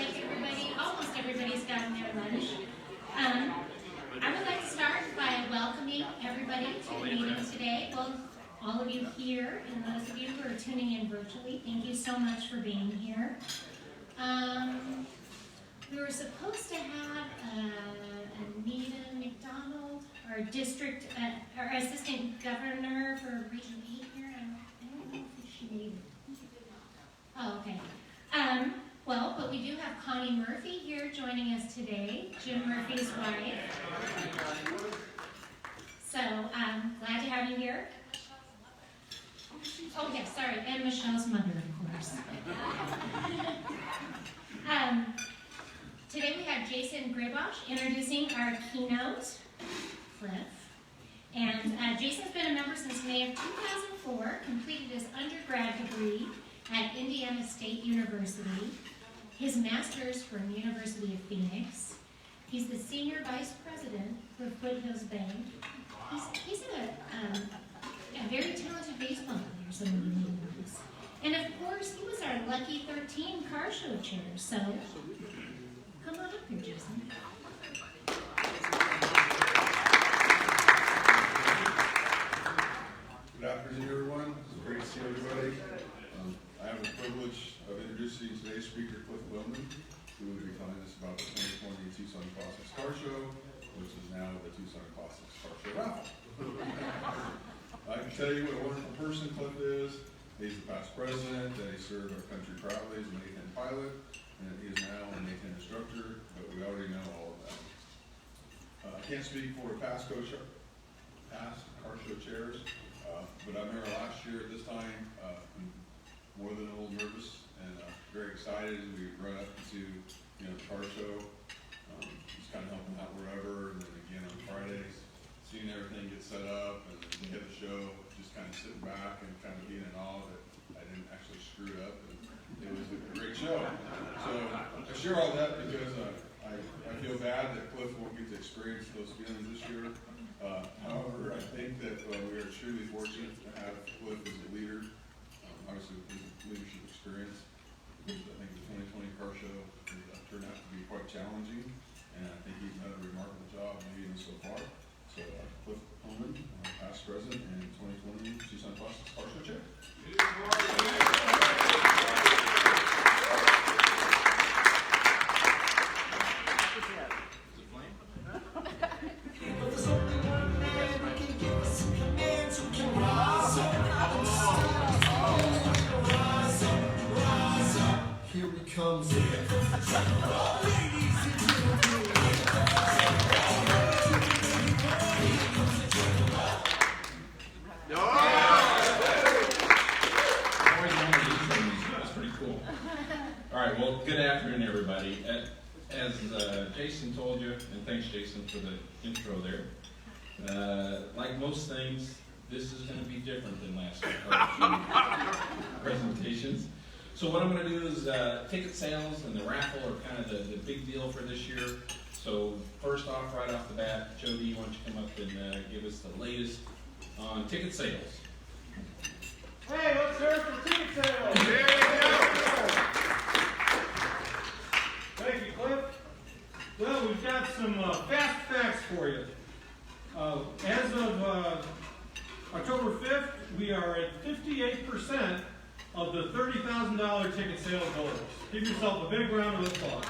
like almost everybody's gotten their lunch. I would like to start by welcoming everybody to the meeting today. Well, all of you here and those of you who are tuning in virtually, thank you so much for being here. We were supposed to have Anita McDonald, our district, our assistant governor for Region 8 here. I don't know if she made it. Oh, okay. Well, but we do have Connie Murphy here joining us today, Jim Murphy's wife. So, glad to have you here. Oh, yes, sorry, and Michelle's mother, of course. Today we have Jason Gribosh introducing our keynote, Cliff. And Jason's been a member since May of 2004, completed his undergrad degree at Indiana State University, his master's from University of Phoenix. He's the senior vice president for Foothills Bank. He's a very talented baseball player, some of you may know this. And of course, he was our Lucky 13 car show chair, so come on up here, Jason. Good afternoon, everyone. It's great to see everybody. I have the privilege of introducing today's speaker, Cliff Bowman, who will be telling us about the 2020 Tucson Classics Car Show, which is now the Tucson Classics Car Show raffle. I can tell you what a wonderful person Cliff is. He's the past president, and he served our country proudly as an A-10 pilot, and he is now an A-10 instructor, but we already know all of that. I can't speak for past car show chairs, but I remember last year at this time, more than a little nervous and very excited as we run up to the car show. Just kind of helping out wherever, and then again on Fridays, seeing everything get set up and then hit the show, just kind of sitting back and kind of being in awe that I didn't actually screw it up, and it was a great show. So I share all that because I feel bad that Cliff won't get to experience those feelings this year. However, I think that we are truly fortunate to have Cliff as a leader, obviously with his leadership experience. Because I think the 2020 car show turned out to be quite challenging, and I think he's done a remarkable job leading us so far. So Cliff Bowman, past president and 2020 Tucson Classics Car Show chair. Here he comes. That's pretty cool. All right, well, good afternoon, everybody. As Jason told you, and thanks, Jason, for the intro there. Like most things, this is going to be different than last year's presentations. So what I'm going to do is ticket sales and the raffle are kind of the big deal for this year. So first off, right off the bat, Jody, why don't you come up and give us the latest on ticket sales? Hey, let's hear it for ticket sales. Thank you, Cliff. Well, we've got some fast facts for you. As of October 5th, we are at 58% of the $30,000 ticket sales goals. Give yourself a big round of applause.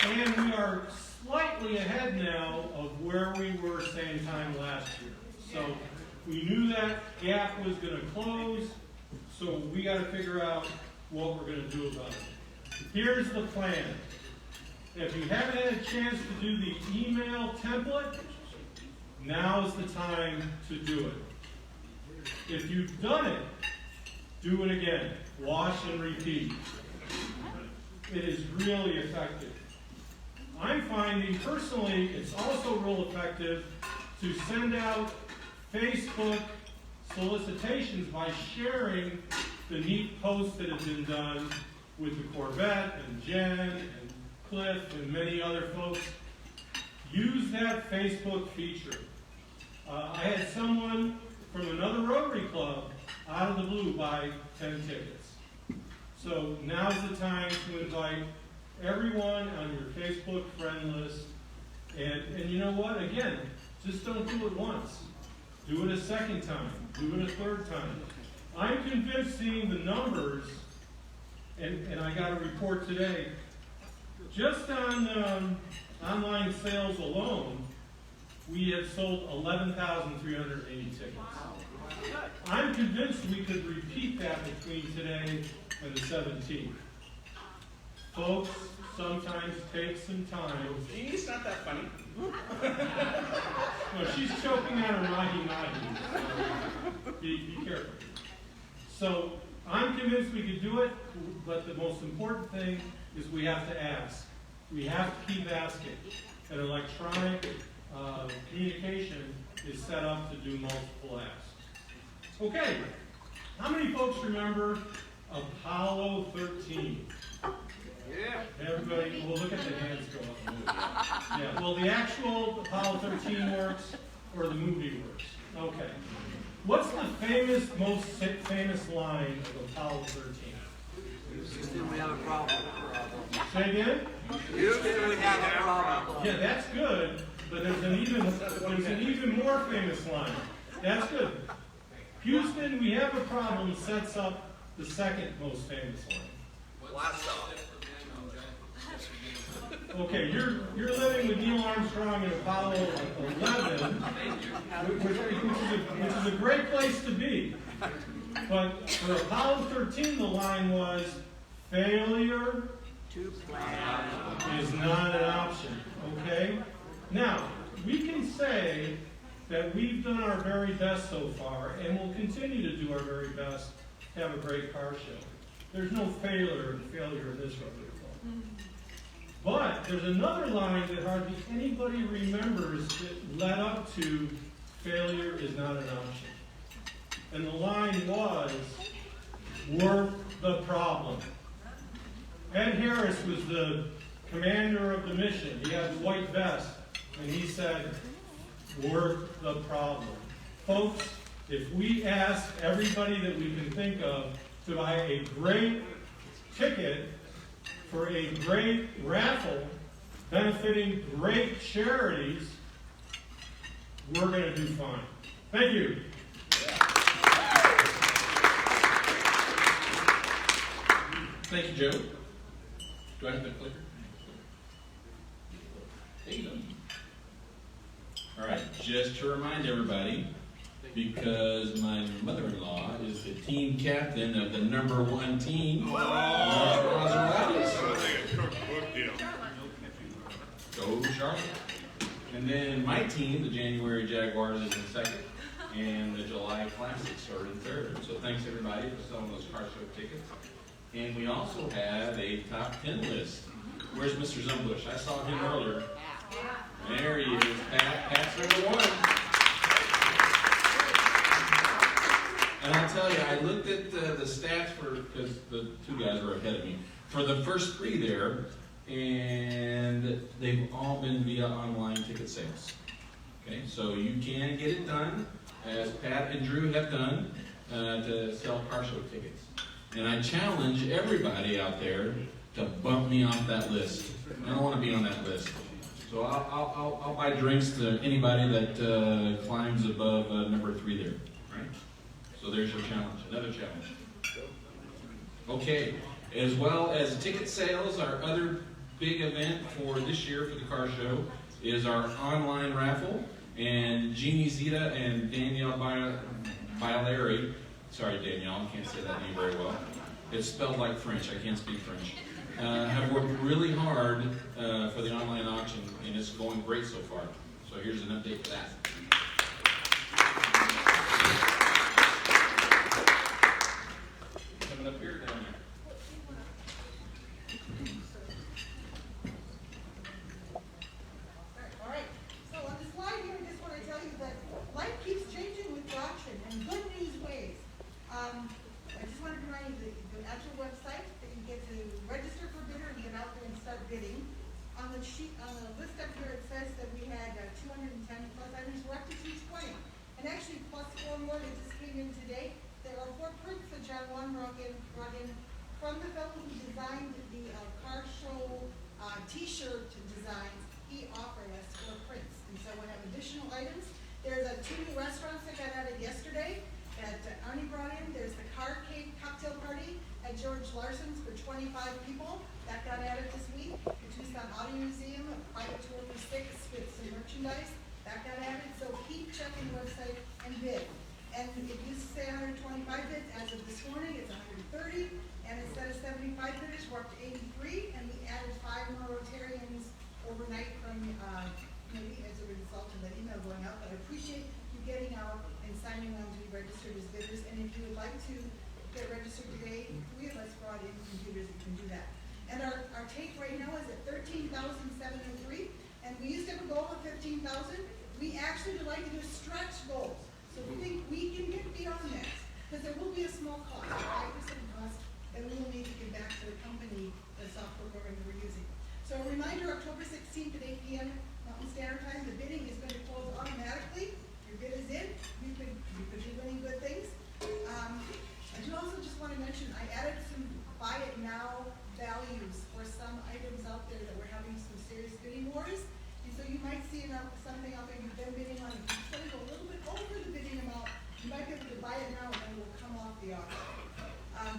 And we are slightly ahead now of where we were same time last year. So we knew that gap was going to close, so we got to figure out what we're going to do about it. Here's the plan. If you haven't had a chance to do the email template, now's the time to do it. If you've done it, do it again. Wash and repeat. It is really effective. I'm finding personally it's also real effective to send out Facebook solicitations by sharing the neat posts that have been done with the Corvette and Jen and Cliff and many other folks. Use that Facebook feature. I had someone from another Rotary Club out of the blue buy 10 tickets. So now's the time to invite everyone on your Facebook friend list. And you know what? Again, just don't do it once. Do it a second time. Do it a third time. I'm convinced, seeing the numbers, and I got a report today, just on online sales alone, we have sold 11,380 tickets. I'm convinced we could repeat that between today and the 17th. Folks, sometimes take some time. It's not that funny. No, she's choking on her mahi-mahi. So be careful. So I'm convinced we could do it, but the most important thing is we have to ask. We have to keep asking. And electronic communication is set up to do multiple asks. Okay, how many folks remember Apollo 13? Yeah. Everybody, we'll look at the hands go up. Yeah, well, the actual Apollo 13 works, or the movie works. Okay. What's the most famous line of Apollo 13? Houston, we have a problem. Say again? Houston, we have a problem. Yeah, that's good, but there's an even more famous line. That's good. Houston, we have a problem sets up the second most famous line. Blast off. Okay, you're living with Neil Armstrong in Apollo 11, which is a great place to be. But for Apollo 13, the line was, failure To plan. is not an option. Okay? Now, we can say that we've done our very best so far, and will continue to do our very best to have a great car show. There's no failure in this Rotary Club. But there's another line that hardly anybody remembers that led up to failure is not an option. And the line was, work the problem. Ed Harris was the commander of the mission. He had the white vest, and he said, work the problem. Folks, if we ask everybody that we can think of to buy a great ticket for a great raffle benefiting great charities, we're going to do fine. Thank you. Thank you, Joe. Do I have the clicker? There you go. All right, just to remind everybody, because my mother-in-law is the team captain of the #1 team. Go Charlotte. And then my team, the January Jaguars, is in second, and the July Classics are in third. So thanks everybody for selling those car show tickets. And we also have a top 10 list. Where's Mr. Zumbush? I saw him earlier. There he is. Pat's #1. And I'll tell you, I looked at the stats because the two guys were ahead of me. For the first three there, and they've all been via online ticket sales. Okay, so you can get it done, as Pat and Drew have done, to sell car show tickets. And I challenge everybody out there to bump me off that list. I don't want to be on that list. So I'll buy drinks to anybody that climbs above #3 there. Right? So there's your challenge, another challenge. Okay, as well as ticket sales, our other big event for this year for the car show is our online raffle. And Jeannie Zita and Danielle Baileri, sorry Danielle, I can't say that name very well. It's spelled like French, I can't speak French. Have worked really hard for the online auction, and it's going great so far. So here's an update for that. Coming up here, down here. All right, so on the slide here, I just want to tell you that life keeps changing with the auction in good news ways. I just wanted to remind you the actual website that you get to register for bidder and get out there and start bidding. On the sheet, on the list up here, it says that we had 210 plus items. We're from the fellow who designed the car show T-shirt designs, he offered us for prints. And so we have additional items. There's 2 new restaurants that got added yesterday that Arnie brought in. There's the Car Cake Cocktail Party at George Larson's for 25 people. That got added this week. The Tucson Auto Museum, a private tour for 6 with some merchandise. That got added. So keep checking the website and bid. And it used to say 125 bids. As of this morning, it's 130. And instead of 75 bidders, we're up to 83. And we added 5 more Rotarians overnight from maybe as a result of that email going out. But I appreciate you getting out and signing on to be registered as bidders. And if you would like to get registered today, 3 of us brought in computers that can do that. And our take right now is at 13,703. And we used to have a goal of 15,000. We actually would like to do stretch goals. So we think we can get beyond that. Because there will be a small cost, 5% cost, that we will need to give back to the company, the software program that we're using. So a reminder, October 16th at 8 p.m. Mountain Standard Time, the bidding is going to close automatically. Your bid is in. You could be winning good things. I do also just want to mention, I added some buy it now values for some items out there that we're having some serious bidding wars. And so you might see something out there you've been bidding on. If you set it a little bit over the bidding amount, you might be able to buy it now and then it will come off the auction.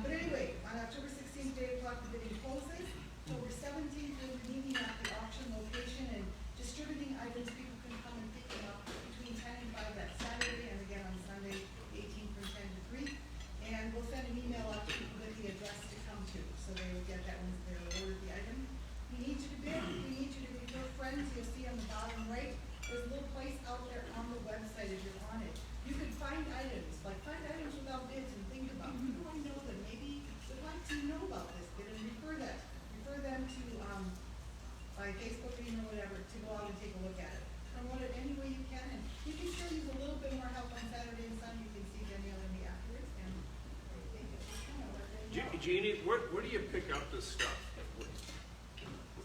But anyway, on October 16th, 8 o'clock, the bidding closes. October 17th, we'll be meeting at the auction location and distributing items. People can come and pick them up between 10 and 5 that Saturday, and again on Sunday, 18th from 10 to 3. And we'll send an email out to people with the address to come to, so they will get that when they're awarded the item. We need you to bid. We need you to refer friends. You'll see on the bottom right, there's a little place out there on the website if you're on it. You can find items without bids and think about who do I know that maybe would like to know about this bid and refer them to by Facebook or email or whatever to go out and take a look at it. Promote it any way you can, and you can still use a little bit more help on Saturday and Sunday. You can see Danielle and me afterwards, and I think it's kind of let them know. Jeannie, where do you pick up this stuff? It's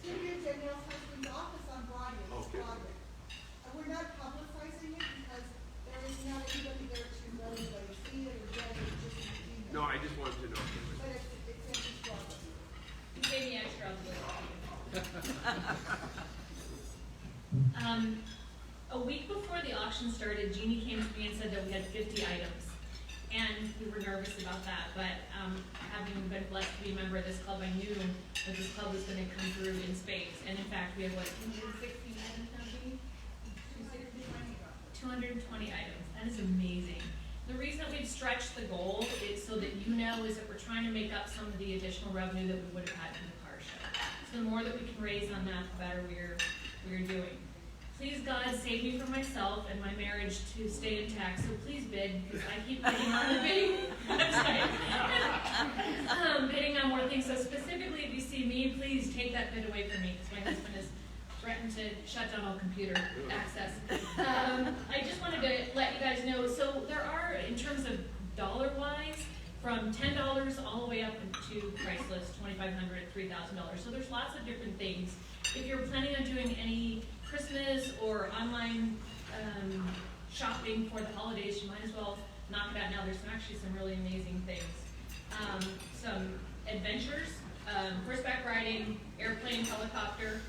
gonna be at Danielle's husband's office on Broadway. Okay. Broadway. And we're not publicizing it because there is not anybody there to really like see it or get it, just an email. No, I just wanted to know. But it's in East Broadway. You gave me extra on the list. A week before the auction started, Jeannie came to me and said that we had 50 items. And we were nervous about that, but having been blessed to be a member of this club, I knew that this club was going to come through in spades. And in fact, we have what, 260 items now, Jeannie? 220 items. That is amazing. The reason that we've stretched the goal is so that you know is that we're trying to make up some of the additional revenue that we would have had from the car show. So the more that we can raise on that, the better we're doing. Please God save me from myself and my marriage to stay intact. So please bid, because I keep bidding on the bidding website. Bidding on more things. So specifically, if you see me, please take that bid away from me, because my husband has threatened to shut down all computer access. I just wanted to let you guys know. So there are, in terms of dollar-wise, from $10 all the way up to priceless, $2,500, $3,000. So there's lots of different things. If you're planning on doing any Christmas or online shopping for the holidays, you might as well knock it out now. There's actually some really amazing things. Some adventures, horseback riding, airplane, helicopter,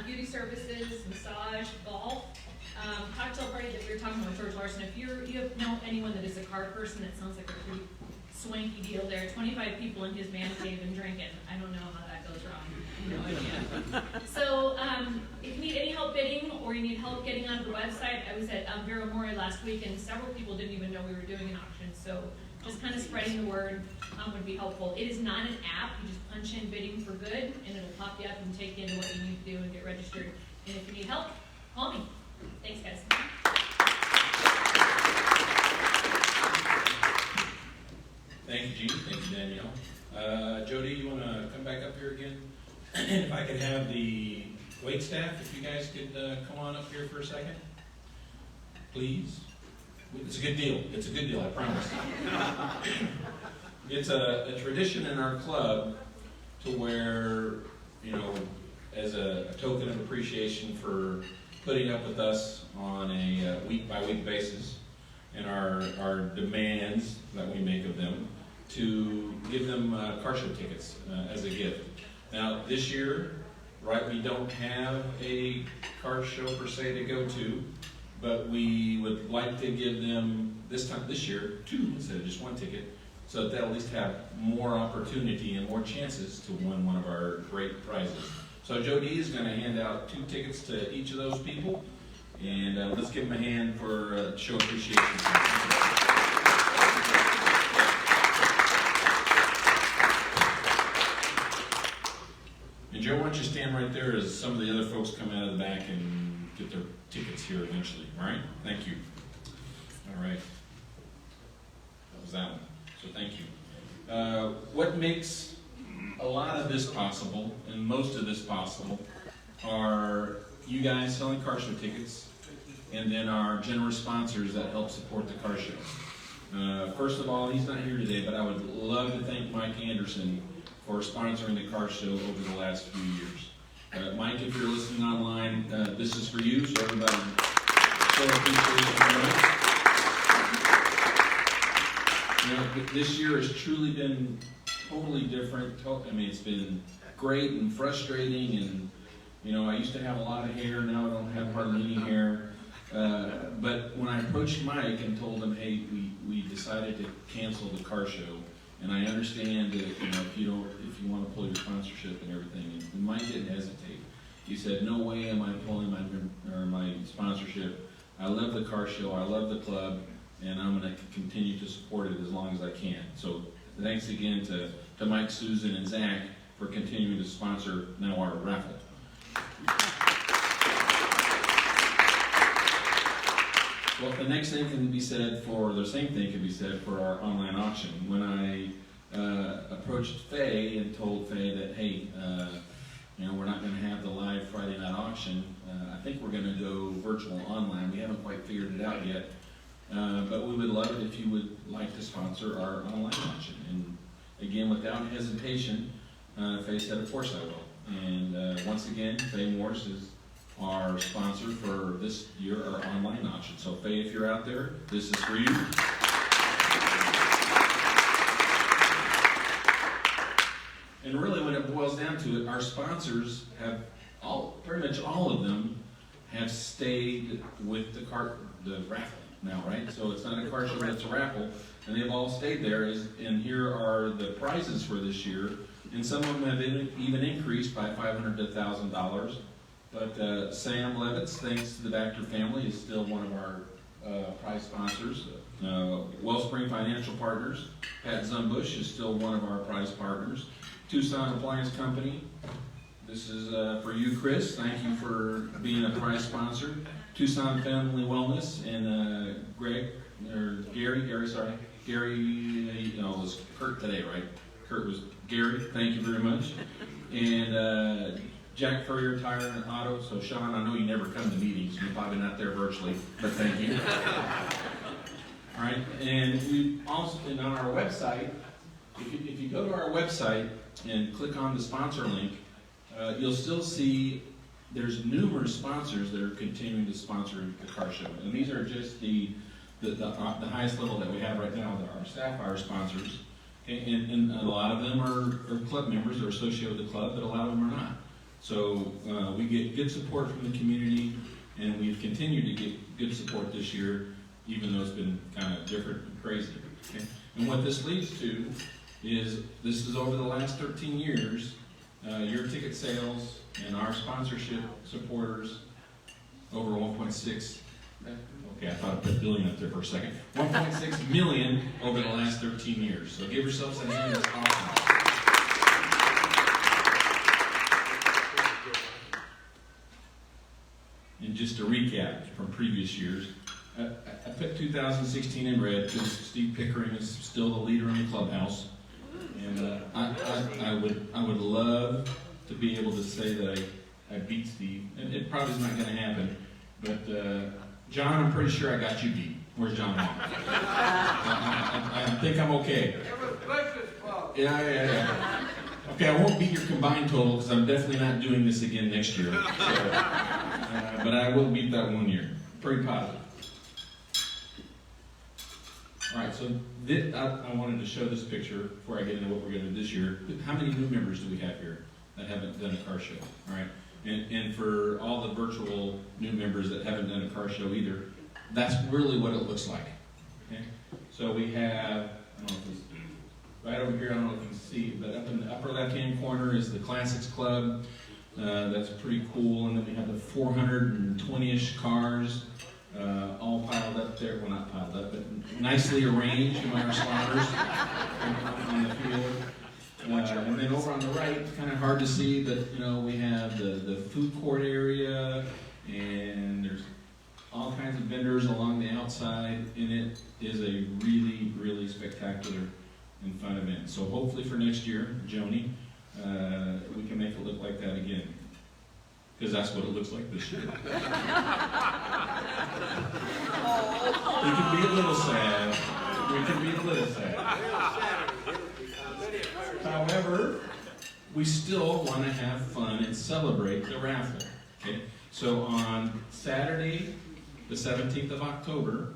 beauty services, massage, golf, cocktail party that we were talking about with George Larson. If you know anyone that is a car person, that sounds like a pretty swanky deal there. 25 people in his man cave and drinking. I don't know how that goes wrong. No idea. So if you need any help bidding or you need help getting onto the website, I was at Vera Mori last week and several people didn't even know we were doing an auction. So just kind of spreading the word would be helpful. It is not an app. You just punch in bidding for good and it'll pop you up and take you into what you need to do and get registered. And if you need help, call me. Thanks, guys. Thank you, Jean. Thank you, Danielle. Jody, you want to come back up here again? If I could have the wait staff, if you guys could come on up here for a second, please. It's a good deal. It's a good deal, I promise. It's a tradition in our club to where, you know, as a token of appreciation for putting up with us on a week-by-week basis and our demands that we make of them, to give them car show tickets as a gift. Now, this year, right, we don't have a car show per se to go to, but we would like to give them this year 2 instead of just 1 ticket, so that they'll at least have more opportunity and more chances to win one of our great prizes. So Jody is going to hand out 2 tickets to each of those people, and let's give them a hand for show appreciation. And Joe, why don't you stand right there as some of the other folks come out of the back and get their tickets here eventually, all right? Thank you. All right. That was that one, so thank you. What makes a lot of this possible, and most of this possible, are you guys selling car show tickets, and then our generous sponsors that help support the car show. First of all, he's not here today, but I would love to thank Mike Anderson for sponsoring the car show over the last few years. Mike, if you're listening online, this is for you, so everybody show appreciation. You know, this year has truly been totally different. I mean, it's been great and frustrating, and you know, I used to have a lot of hair, now I don't have hardly any hair. But when I approached Mike and told him, hey, we decided to cancel the car show, and I understand that, you know, if you want to pull your sponsorship and everything, and Mike didn't hesitate. He said, no way am I pulling my sponsorship. I love the car show, I love the club, and I'm going to continue to support it as long as I can. So thanks again to Mike, Susan, and Zach for continuing to sponsor now our raffle. Well, the next thing can be said the same thing can be said for our online auction. When I approached Faye and told Faye that, hey, you know, we're not going to have the live Friday night auction. I think we're going to go virtual online. We haven't quite figured it out yet. But we would love it if you would like to sponsor our online auction. And again, without hesitation, Faye said, of course I will. And once again, Faye Morris is our sponsor for this year, our online auction. So Faye, if you're out there, this is for you. And really, when it boils down to it, our sponsors have pretty much all of them have stayed with the raffle now, right? So it's not a car show, it's a raffle, and they've all stayed there. And here are the prizes for this year, and some of them have even increased by $500 to $1,000. But Sam Levitz, thanks to the Baxter family, is still one of our prize sponsors. Wellspring Financial Partners, Pat Zumbush is still one of our prize partners. Tucson Appliance Company, this is for you, Chris. Thank you for being a prize sponsor. Tucson Family Wellness and Gary, it was Kurt today, right? Kurt was Gary, thank you very much. And Jack Furrier Tire and Auto. So Sean, I know you never come to meetings, you're probably not there virtually, but thank you. All right, and we also, and on our website, if you go to our website and click on the sponsor link, you'll still see there's numerous sponsors that are continuing to sponsor the car show. And these are just the highest level that we have right now, our Sapphire sponsors. And a lot of them are club members or associated with the club, but a lot of them are not. So we get good support from the community, and we've continued to get good support this year, even though it's been kind of different and crazy. Okay? And what this leads to is, this is over the last 13 years, your ticket sales and our sponsorship supporters over 1.6, okay, I thought I put billion up there for a second, 1.6 million over the last 13 years. So give yourselves a hand, that's awesome. And just to recap from previous years, I put 2016 in red because Steve Pickering is still the leader in the clubhouse. And I would love to be able to say that I beat Steve. And it probably is not going to happen. But John, I'm pretty sure I got you beat. Where's John? I think I'm okay. Yeah. Okay, I won't beat your combined total because I'm definitely not doing this again next year. So, but I will beat that one year. Pretty positive. All right, so I wanted to show this picture before I get into what we're going to do this year. How many new members do we have here that haven't done a car show? All right, and for all the virtual new members that haven't done a car show either, that's really what it looks like. Okay, so we have, I don't know if it's right over here, I don't know if you can see, but up in the upper left-hand corner is the Classics Club. That's pretty cool, and then we have the 420-ish cars. All piled up there, well not piled up, but nicely arranged among our sliders on the field. And then over on the right, kind of hard to see, but we have the food court area, and there's all kinds of vendors along the outside, and it is a really, really spectacular and fun event. So hopefully for next year, Joni, we can make it look like that again. Because that's what it looks like this year. We can be a little sad. We can be a little sad. However, we still want to have fun and celebrate the raffle. Okay? So on Saturday, the 17th of October,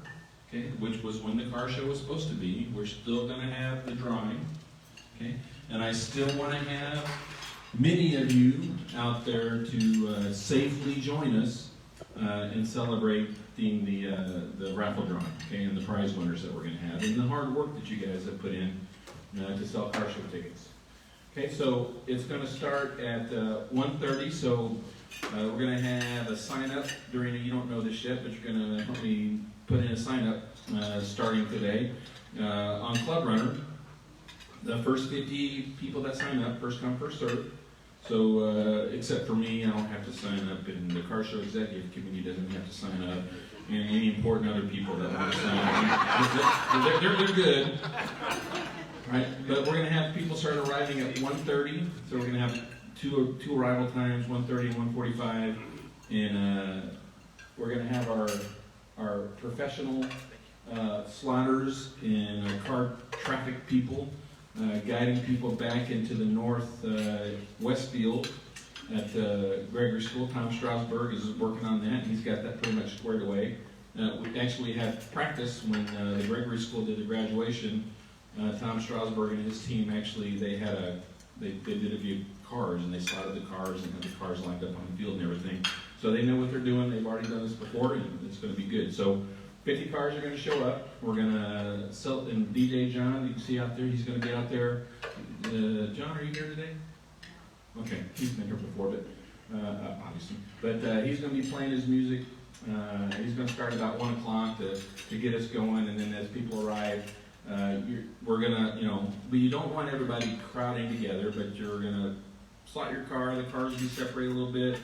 okay, which was when the car show was supposed to be, we're still going to have the drawing. Okay? And I still want to have many of you out there to safely join us in celebrating the raffle drawing, okay, and the prize winners that we're going to have, and the hard work that you guys have put in to sell car show tickets. Okay, so it's going to start at 1:30. So we're going to have a sign up during. You don't know this yet, but you're going to help me put in a sign up starting today on Club Runner. The first 50 people that sign up, first come, first serve. So, except for me, I don't have to sign up, and the car show executive committee doesn't have to sign up, and any important other people that want to sign up, they're good, right? But we're going to have people start arriving at 1:30, so we're going to have two arrival times, 1:30 and 1:45, and we're going to have our professional slotters and our car traffic people guiding people back into the west field at Gregory School. Tom Strasburg is working on that. He's got that pretty much squared away. We actually had practice when the Gregory School did the graduation. Tom Strasburg and his team actually they did a few cars, and they slotted the cars and had the cars lined up on the field and everything. So they know what they're doing. They've already done this before, and it's going to be good. So 50 cars are going to show up. We're going to sell, and DJ John, you can see out there, he's going to get out there. John, are you here today? Okay, he's been here before, but obviously. But he's going to be playing his music. He's going to start about 1 o'clock to get us going, and then as people arrive, we're going to, but you don't want everybody crowding together, but you're going to slot your car. The cars will be separated a little bit.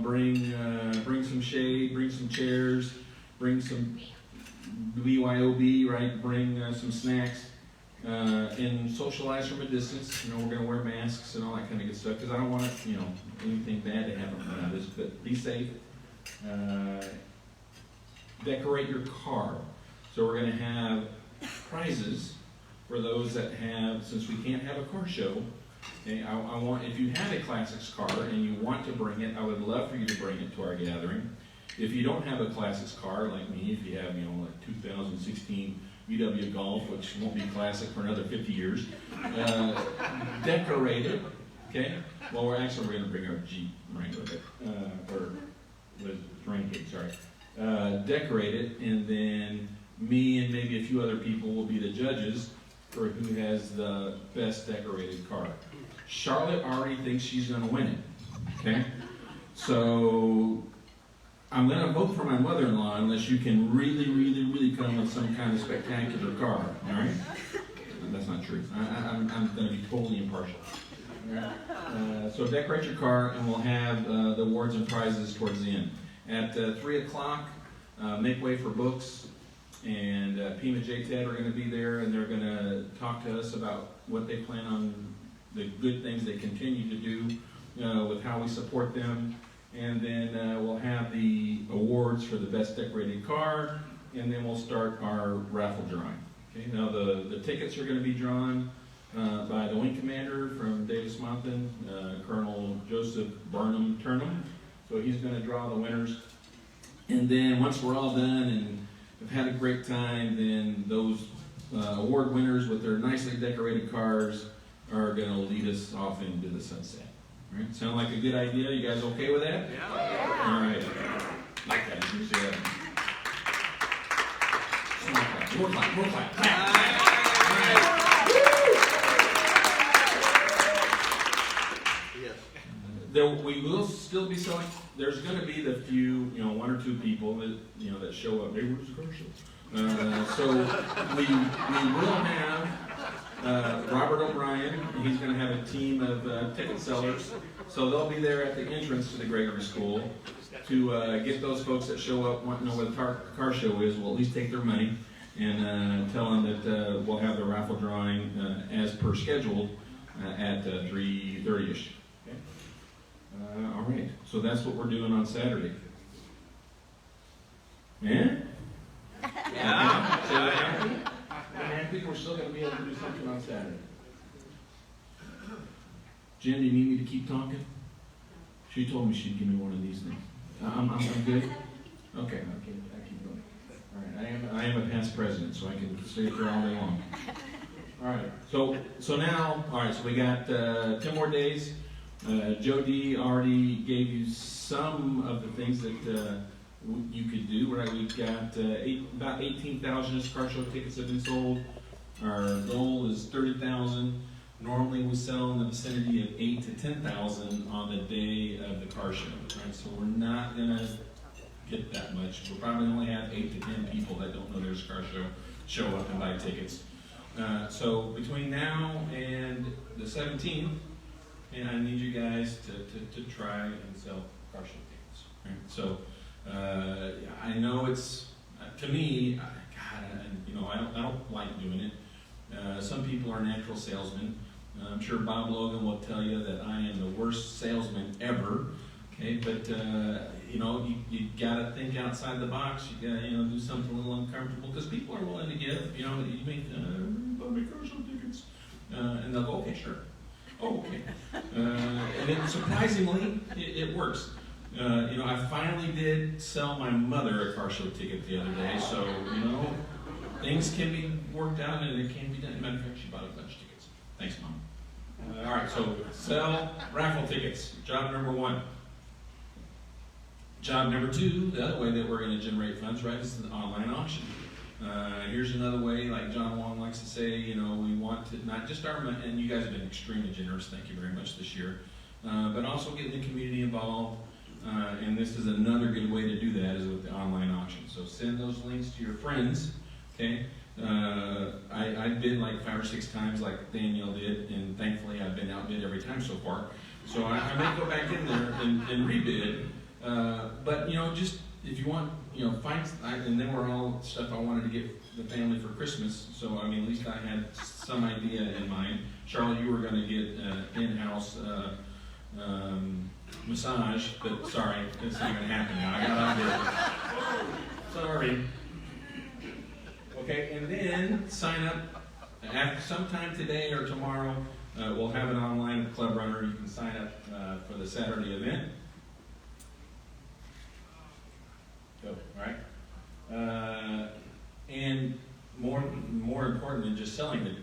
Bring some shade, bring some chairs. Bring some BYOB, right? Bring some snacks and socialize from a distance. We're going to wear masks and all that kind of good stuff because I don't want anything bad to happen from this. But be safe. Decorate your car. So we're going to have prizes for those that have. Since we can't have a car show, okay, I want if you have a Classics car and you want to bring it, I would love for you to bring it to our gathering. If you don't have a Classics car like me, if you have, like 2016 VW Golf, which won't be classic for another 50 years, decorate it, okay? Well, we're going to bring our Jeep Wrangler, or Rain-Kit, sorry. Decorate it, and then me and maybe a few other people will be the judges for who has the best decorated car. Charlotte already thinks she's going to win it, okay? So I'm going to vote for my mother-in-law unless you can really, really, really come with some kind of spectacular car, all right? That's not true. I'm going to be totally impartial. All right? So decorate your car, and we'll have the awards and prizes towards the end. At 3 o'clock, make way for books, and Pima J. Ted are going to be there, and they're going to talk to us about what they plan on, the good things they continue to do with how we support them. And then we'll have the awards for the best decorated car, and then we'll start our raffle drawing. Okay, now the tickets are going to be drawn by the Wing Commander from Davis Mountain, Colonel Joseph Barnum Turnham. So he's going to draw the winners. And then once we're all done have had a great time, then those award winners with their nicely decorated cars are going to lead us off into the sunset. All right? Sound like a good idea? You guys okay with that? Yeah. All right. Like that. You see that? Small clap. More clap. More clap. Clap. All right. Yes. We will still be selling. There's going to be the few, one or two people that that show up. Hey, where's the car show? So we will have Robert O'Brien. He's going to have a team of ticket sellers. So they'll be there at the entrance to the Gregory School to get those folks that show up wanting to know where the car show is. We'll at least take their money and tell them that we'll have the raffle drawing as per scheduled at 3:30ish. All right, so that's what we're doing on Saturday. Yeah? Yeah. So we're happy? I'm happy we're still going to be able to do something on Saturday. Jen, do you need me to keep talking? She told me she'd give me one of these things. I'm good? Okay, I keep going. All right, I am a past president, so I can stay up here all day long. All right, so now, so we got 10 more days. Joe D already gave you some of the things that you could do, right? We've got about 18,000 car show tickets have been sold. Our goal is 30,000. Normally we sell in the vicinity of 8 to 10,000 on the day of the car show, right? So we're not gonna get that much. We'll probably only have 8 to 10 people that don't know there's a car show up and buy tickets. So between now and the 17th, and I need you guys to try and sell car show tickets. Right? So I know it's to me, I don't like doing it. Some people are natural salesmen. I'm sure Bob Logan will tell you that I am the worst salesman ever. Okay, but you gotta think outside the box. You gotta do something a little uncomfortable because people are willing to give. You may buy me car show tickets, and they'll go, okay, sure. Oh, okay. And then surprisingly, it works. I finally did sell my mother a car show ticket the other day, so, things can be worked out and it can be done. Matter of fact, she bought a bunch of tickets. Thanks, Mom. All right, so sell raffle tickets. Job number 1. Job number 2, the other way that we're going to generate funds, right, is the online auction. Here's another way, like John Wong likes to say, we want to not just our money, and you guys have been extremely generous, thank you very much this year, but also getting the community involved, and this is another good way to do that is with the online auction. So send those links to your friends, okay? I bid like 5 or 6 times like Danielle did, and thankfully I've been outbid every time so far. So I may go back in there and rebid, but just if you want, and then we're all stuff I wanted to get the family for Christmas, so at least I had some idea in mind. Charlotte, you were going to get in-house massage, but sorry, it's not going to happen now. I got outbid. Sorry. Okay, and then sign up sometime today or tomorrow. We'll have it online at Club Runner. You can sign up for the Saturday event. Go, all right? And more important than just selling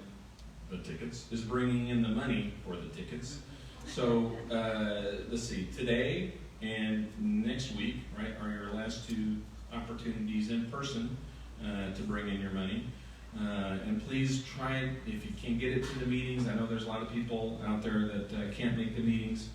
the tickets is bringing in the money for the tickets. So let's see, today and next week, right, are your last 2 opportunities in person to bring in your money. And please try, if you can get it to the meetings. I know there's a lot of people out there that can't make the meetings.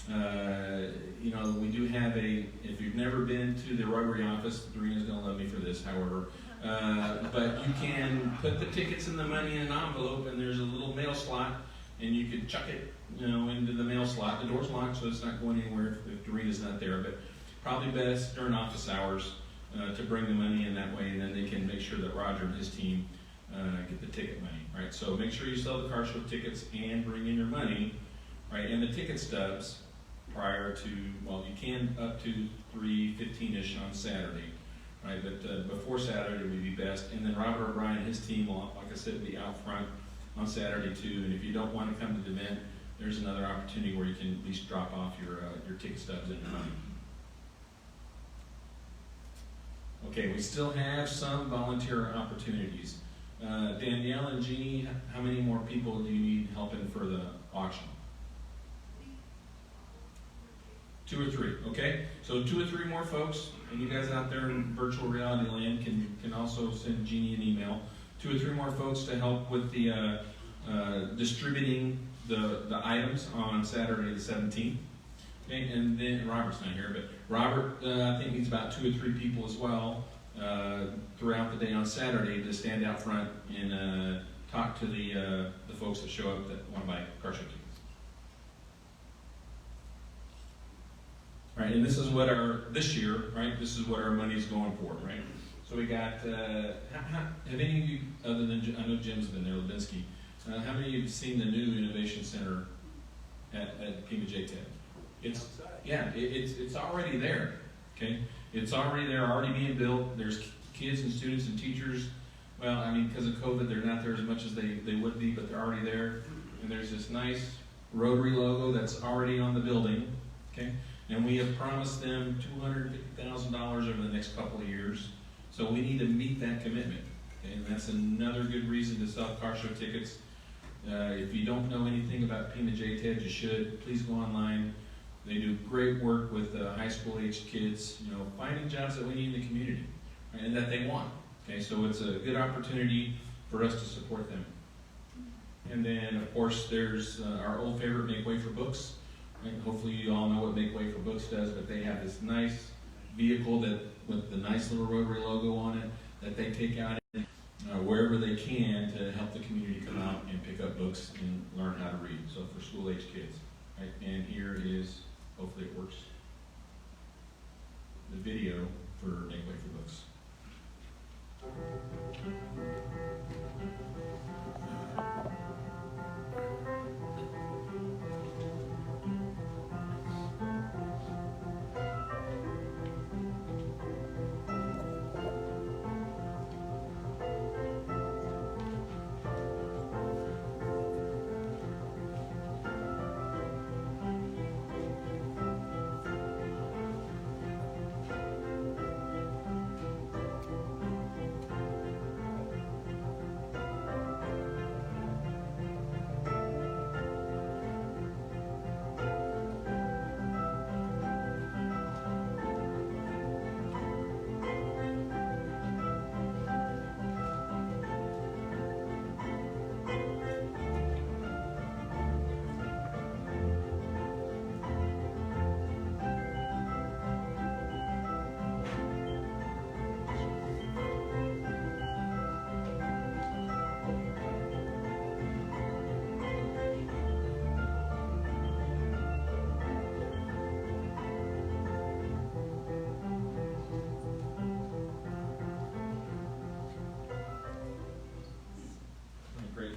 We do have if you've never been to the Rotary office, Doreena's going to love me for this, however, but you can put the tickets and the money in an envelope, and there's a little mail slot, and you can chuck it, into the mail slot. The door's locked, so it's not going anywhere if Doreena's not there, but probably best during office hours to bring the money in that way, and then they can make sure that Roger and his team get the ticket money, right? So make sure you sell the car show tickets and bring in your money, right? And the ticket stubs prior to, you can up to 3:15ish on Saturday, right? But before Saturday would be best. And then Robert O'Brien and his team will, like I said, be out front on Saturday too. And if you don't want to come to the event, there's another opportunity where you can at least drop off your ticket stubs and your money. Okay, we still have some volunteer opportunities. Danielle and Jeannie, how many more people do you need helping for the auction? 2 or 3, okay? So 2 or 3 more folks, and you guys out there in virtual reality land can also send Jeannie an email. 2 or 3 more folks to help with the distributing the items on Saturday the 17th. Okay, and then Robert's not here, but Robert, I think needs about 2 or 3 people as well throughout the day on Saturday to stand out front and talk to the folks that show up that want to buy car show tickets. All right, and this is what this year, right? This is what our money's going for, right? So we got, have any of you, other than, I know Jim's been there, Levinsky, how many of you have seen the new Innovation Center at Pima JTED? It's already there, okay? It's already there, already being built. There's kids and students and teachers. Well, I mean, because of COVID, they're not there as much as they would be, but they're already there. And there's this nice Rotary logo that's already on the building, okay? And we have promised them $250,000 over the next couple of years. So we need to meet that commitment. Okay? And that's another good reason to sell car show tickets. If you don't know anything about Pima JTED, you should. Please go online. They do great work with high school aged kids, finding jobs that we need in the community, right, and that they want. Okay, so it's a good opportunity for us to support them. And then, of course, there's our old favorite, Make Way for Books. Right? Hopefully you all know what Make Way for Books does, but they have this nice vehicle that with the nice little Rotary logo on it that they take out wherever they can to help the community come out and pick up books and learn how to read. So for school-age kids. Right? And here is, hopefully it works, the video for Make Way for Books.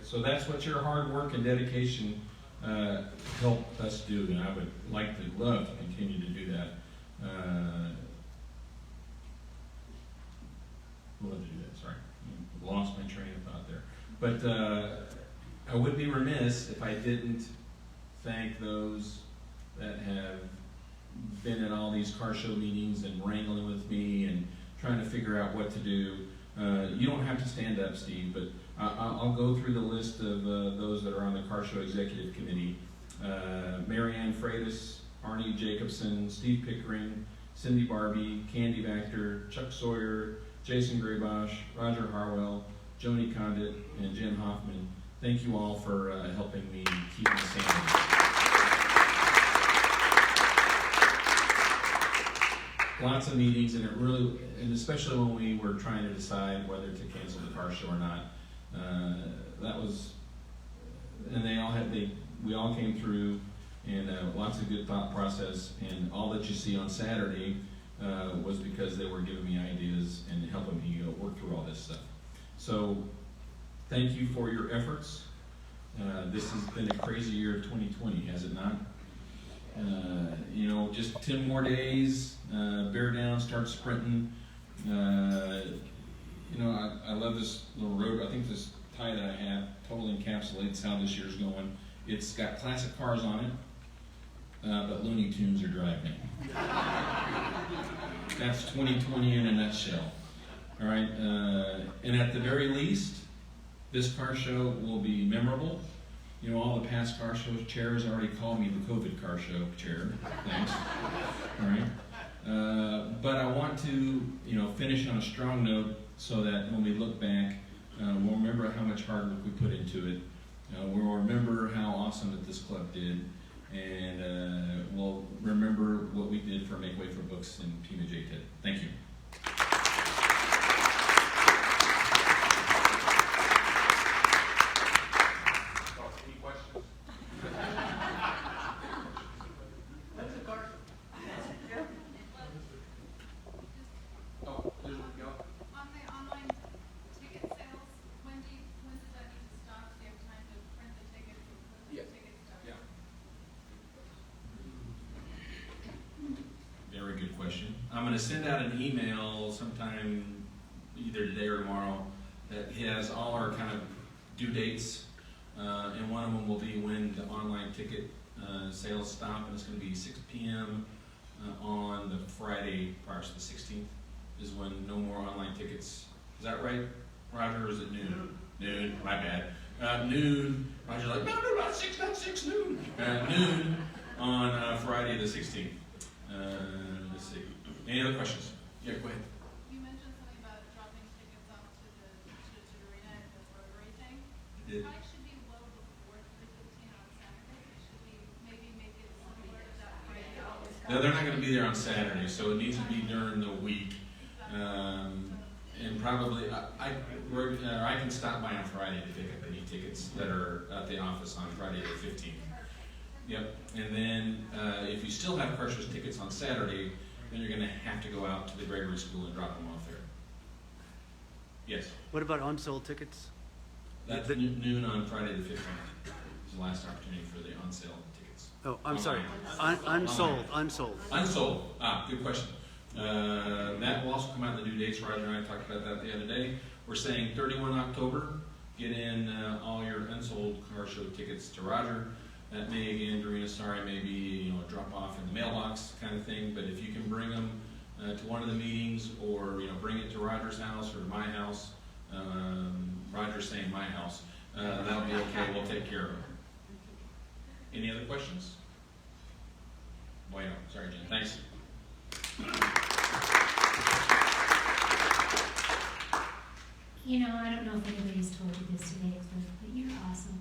So that's what your hard work and dedication helped us do, and I would love to continue to do that. Sorry, lost my train of thought there. But I would be remiss if I didn't thank those that have been at all these car show meetings and wrangling with me and trying to figure out what to do. You don't have to stand up, Steve, but I'll go through the list of those that are on the Car Show Executive Committee. Marianne Freitas, Arnie Jacobson, Steve Pickering, Cindy Barbie, Candy Vactor, Chuck Sawyer, Jason Graybosch, Roger Harwell, Joni Condit, and Jen Hoffman. Thank you all for helping me keep my sanity. Lots of meetings, and especially when we were trying to decide whether to cancel the car show or not. We all came through, and lots of good thought process, and all that you see on Saturday was because they were giving me ideas and helping me work through all this stuff. So, thank you for your efforts. This has been a crazy year of 2020, has it not? Just 10 more days, bear down, start sprinting. I love this little road. I think this tie that I have totally encapsulates how this year's going. It's got classic cars on it. but Looney Tunes are driving. That's 2020 in a nutshell. All right, and at the very least, this car show will be memorable. You know, all the past car show chairs already called me the COVID car show chair. Thanks. All right, but I want to, you know, finish on a strong note so that when we look back, we'll remember how much hard work we put into it. We'll remember how awesome that this club did, and we'll remember what we did for Make Way for Books and Pima JTED. Thank you. Any questions? Oh, there's go. On the online ticket sales, when does that need to stop? Do you have time to print the tickets and put the Yeah. tickets down? Yeah. Very good question. I'm going to send out an email sometime either today or tomorrow that has all our kind of due dates, and one of them will be when the online ticket sales stop, and it's going to be 6 p.m. On the Friday prior to the 16th is when no more online tickets. Is that right, Roger, or is it noon? Noon, my bad. Noon. Roger's like, no, not 6, not 6, noon. Noon on Friday the 16th. Let's see. Any other questions? Yeah, go ahead. You mentioned something about dropping tickets off to the arena and the Rotary thing. Yeah. The price should be low before 3:15 on Saturday. Should we maybe make it similar to that Friday? No, they're not going to be there on Saturday, so it needs to be during the week. And probably, I can stop by on Friday to pick up any tickets that are at the office on Friday the 15th. Yep, and then if you still have Crushers tickets on Saturday, then you're going to have to go out to the Gregory School and drop them off there. Yes, What about unsold tickets? that's noon on Friday the 15th. Is the last opportunity for the on-sale tickets. Oh, I'm Online. sorry. Unsold. Unsold. Good question. That will also come out in the due dates. Roger and I talked about that the other day. We're saying 31 October. Get in all your unsold car show tickets to Roger. That may, again, Dorina, sorry, may be a drop off in the mailbox kind of thing. But if you can bring them to one of the meetings, or bring it to Roger's house or to my house. Roger's saying my house. That'll be okay. We'll take care of it. Any other questions? Bueno. Sorry, Jen. Thanks. I don't know if anybody's told you this today, but you're awesome.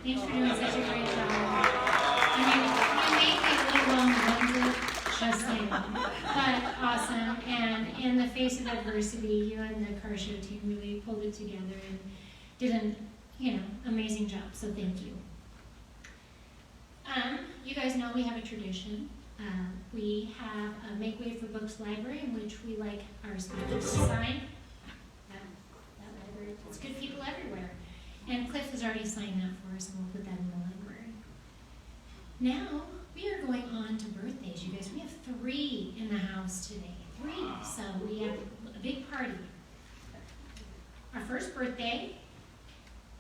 Thanks for doing such a great job. You may be a little long-winded, just saying, but awesome. And in the face of adversity, you and the car show team really pulled it together and did an, amazing job. So thank you. You guys know we have a tradition. We have a Make Way for Books library in which we like our speakers to sign. That library, it's good people everywhere. And Cliff has already signed that for us, and we'll put that in the library. Now, we are going on to birthdays, you guys. We have 3 in the house today. 3. So we have a big party. Our first birthday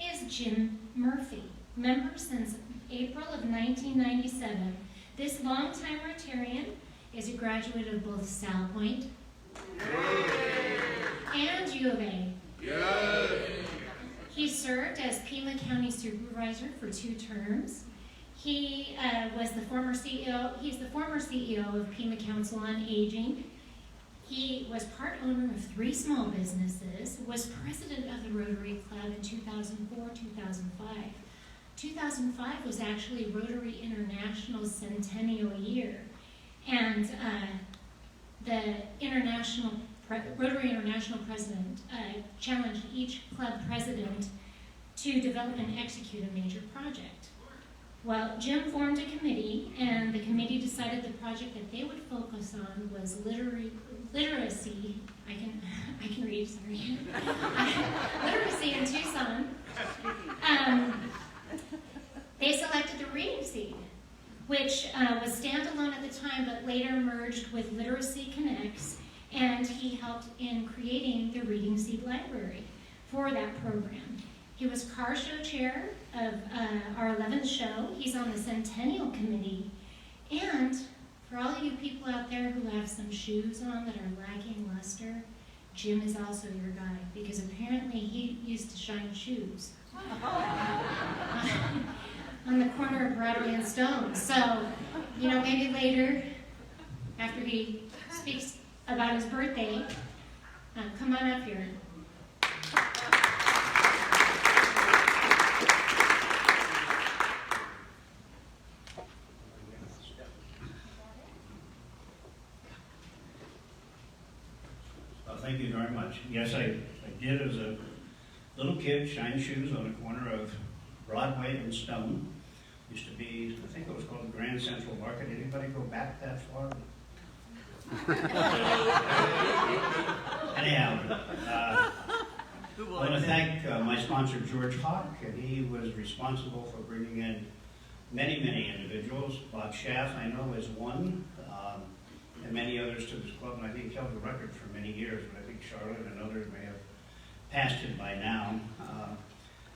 is Jim Murphy, member since April of 1997. This longtime Rotarian is a graduate of both Sal Point and U of A. He served as Pima County Supervisor for 2 terms. He was the former CEO. He's the former CEO of Pima Council on Aging. He was part owner of 3 small businesses. Was president of the Rotary Club in 2004-2005. 2005 was actually Rotary International's centennial year, and the Rotary International president challenged each club president to develop and execute a major project. Well, Jim formed a committee, and the committee decided the project that they would focus on was literacy. I can read, sorry. Literacy in Tucson. They selected the Reading Seed, which was standalone at the time, but later merged with Literacy Connects, and he helped in creating the Reading Seed Library for that program. He was car show chair of our 11th show. He's on the Centennial Committee, And for all of you people out there who have some shoes on that are lacking luster, Jim is also your guy, because apparently he used to shine shoes on the corner of Broadway and Stone. So, you know, maybe later, after he speaks about his birthday, come on up here. Thank you very much. Yes, I did as a little kid, shine shoes on the corner of Broadway and Stone. Used to be, I think it was called the Grand Central Market. Anybody go back that far? Anyhow, I want to thank my sponsor, George Hawk, and he was responsible for bringing in many, many individuals. Bob Schaff, I know, is one, and many others to this club, and I think held the record for many years, but I think Charlotte and others may have passed it by now.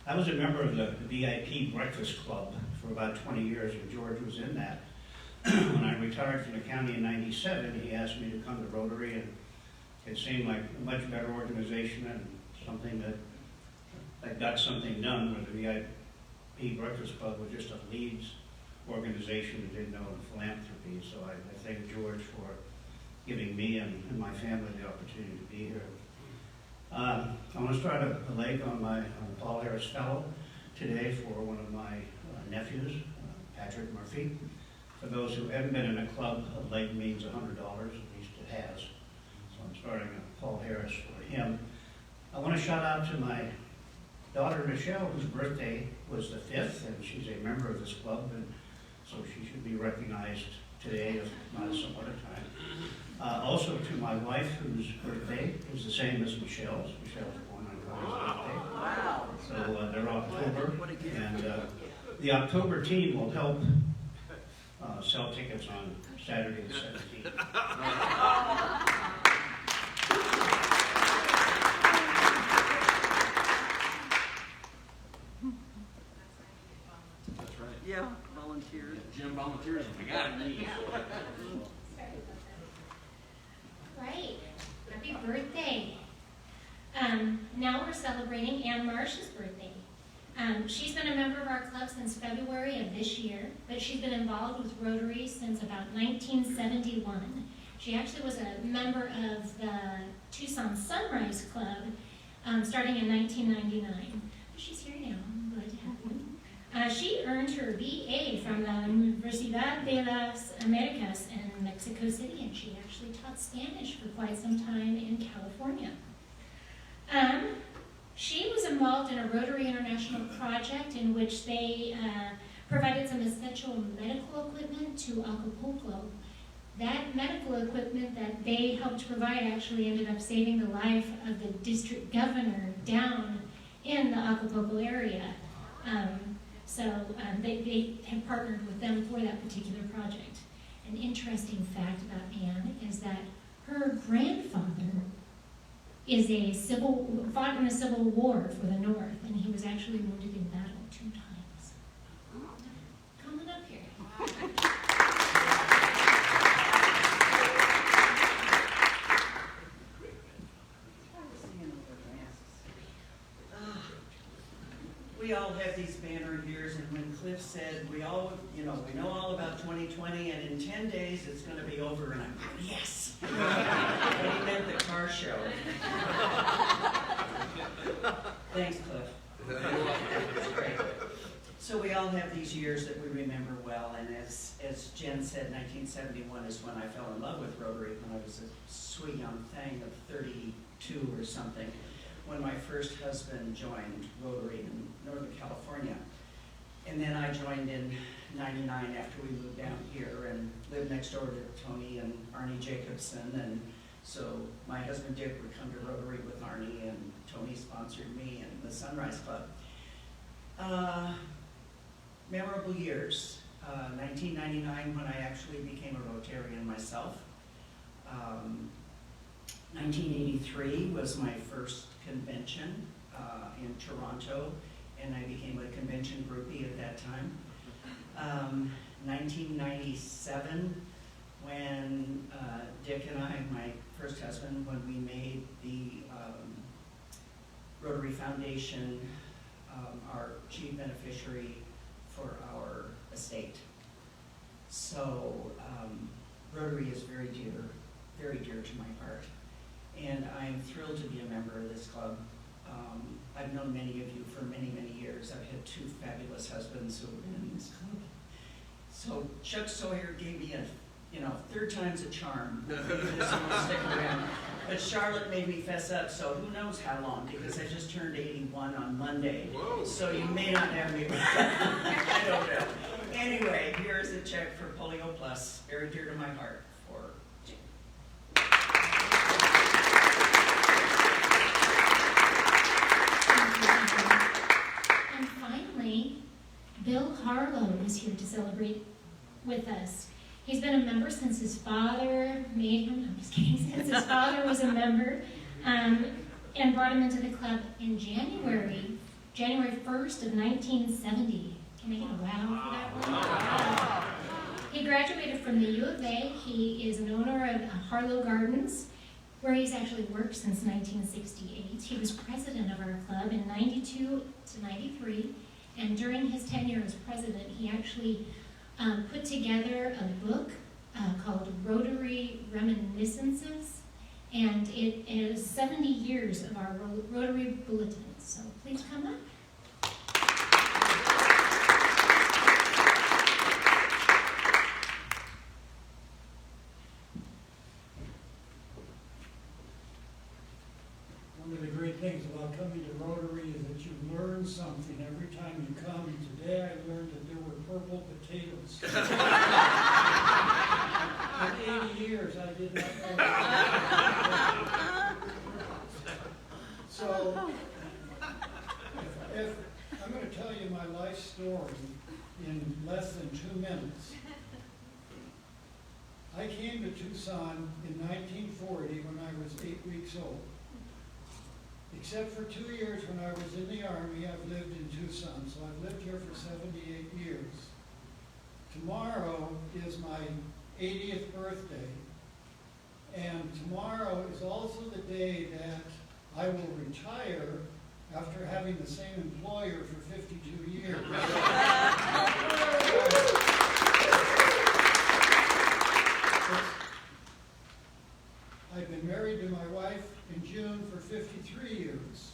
I was a member of the VIP Breakfast Club for about 20 years, and George was in that. When I retired from the county in '97, he asked me to come to Rotary, and it seemed like a much better organization and something that got something done, where the VIP Breakfast Club was just a Leeds organization that did no philanthropy. So I thank George for giving me and my family the opportunity to be here. I want to start a leg on Paul Harris Fellow today for one of my nephews, Patrick Murphy. For those who haven't been in a club, a leg means $100, at least it has. So I'm starting a Paul Harris for him. I want to shout out to my daughter Michelle, whose birthday was the 5th, and she's a member of this club, and so she should be recognized today, if not at some other time. Also to my wife, whose birthday is the same as Michelle's. Michelle's born on Connie's birthday. Wow. So they're October, and the October team will help sell tickets on Saturday the 17th. That's right. Yeah, volunteers. Jim volunteers, I got it. Right. Happy birthday. Now we're celebrating Ann Marsh's birthday. She's been a member of our club since February of this year, but she's been involved with Rotary since about 1971. She actually was a member of the Tucson Sunrise Club starting in 1999. She's here now. I'm glad to have you. She earned her BA from the Universidad de las Americas in Mexico City, and she actually taught Spanish for quite some time in California. She was involved in a Rotary International project in which they provided some essential medical equipment to Acapulco. That medical equipment that they helped provide actually ended up saving the life of the district governor down in the Acapulco area. They have partnered with them for that particular project. An interesting fact about Anne is that her grandfather fought in a civil war for the North, and he was actually wounded in battle 2 times. Come on up here. We all have these banner years, and when Cliff said we know all about 2020, and in 10 days it's going to be over, and I'm going, yes. But he meant the car show. Thanks, Cliff. That's great. So we all have these years that we remember well, and as Jen said, 1971 is when I fell in love with Rotary, when I was a sweet young thing of 32 or something, when my first husband joined Rotary in Northern California. And then I joined in '99 after we moved down here and lived next door to Tony and Arnie Jacobson. And so my husband Dick would come to Rotary with Arnie, and Tony sponsored me and the Sunrise Club. Memorable years. 1999 when I actually became a Rotarian myself. 1983 was my first convention in Toronto, and I became a convention groupie at that time. 1997, when Dick and I, my first husband, when we made the Rotary Foundation our chief beneficiary for our estate. So Rotary is very dear to my heart. And I'm thrilled to be a member of this club. I've known many of you for many, many years. I've had two fabulous husbands who have been in this club. So Chuck Sawyer gave me a, third time's a charm. Maybe this one will stick around. But Charlotte made me fess up, so who knows how long, because I just turned 81 on Monday. Whoa. So you may not have me. I don't know. Anyway, here is a check for Polio Plus, very dear to my heart, for Jim. And finally, Bill Harlow is here to celebrate with us. He's been a member since his father made him, I'm just kidding, since his father was a member, and brought him into the club in January 1st of 1970. Can I get a wow for that one? Wow. He graduated from the U of A. He is an owner of Harlow Gardens, where he's actually worked since 1968. He was president of our club in 92 to 93, and during his tenure as president, he actually put together a book called Rotary Reminiscences, and it is 70 years of our Rotary bulletins. So please come up. One of the great things about coming to Rotary is that you learn something every time you come. Today I learned that there were purple potatoes. For 80 years I did not know that. So, if I'm going to tell you my life story in less than 2 minutes. I came to Tucson in 1940 when I was 8 weeks old. Except for 2 years when I was in the Army, I've lived in Tucson, so I've lived here for 78 years. Tomorrow is my 80th birthday, and tomorrow is also the day that I will retire after having the same employer for 52 years. I've been married to my wife in June for 53 years.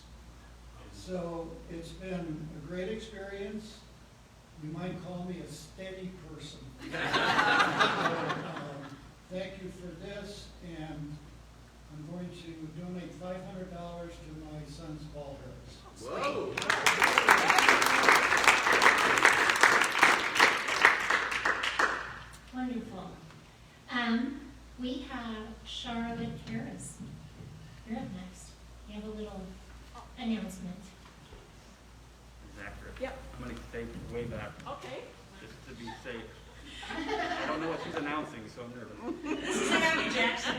So it's been a great experience. You might call me a steady person. Thank you for this, and I'm going to donate $500 to my son's ball heads. Whoa. Wonderful. We have Charlotte Harris. You're up next. You have a little announcement. Is accurate. Yep. I'm going to stay way back, Okay. just to be safe. I don't know what she's announcing, so I'm nervous. This is Abby Jackson.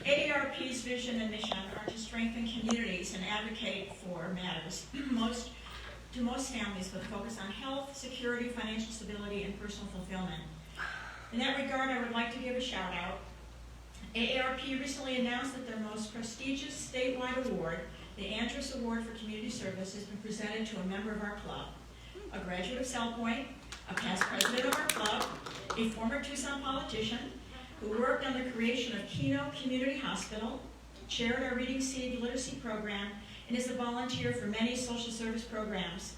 AARP's vision and mission are to strengthen communities and advocate for matters to most families with a focus on health, security, financial stability, and personal fulfillment. In that regard, I would like to give a shout out. AARP recently announced that their most prestigious statewide award, the Andrus Award for Community Service, has been presented to a member of our club, a graduate of South Point, a past president of our club, a former Tucson politician who worked on the creation of Keno Community Hospital, chaired our Reading Seed Literacy program, and is a volunteer for many social service programs.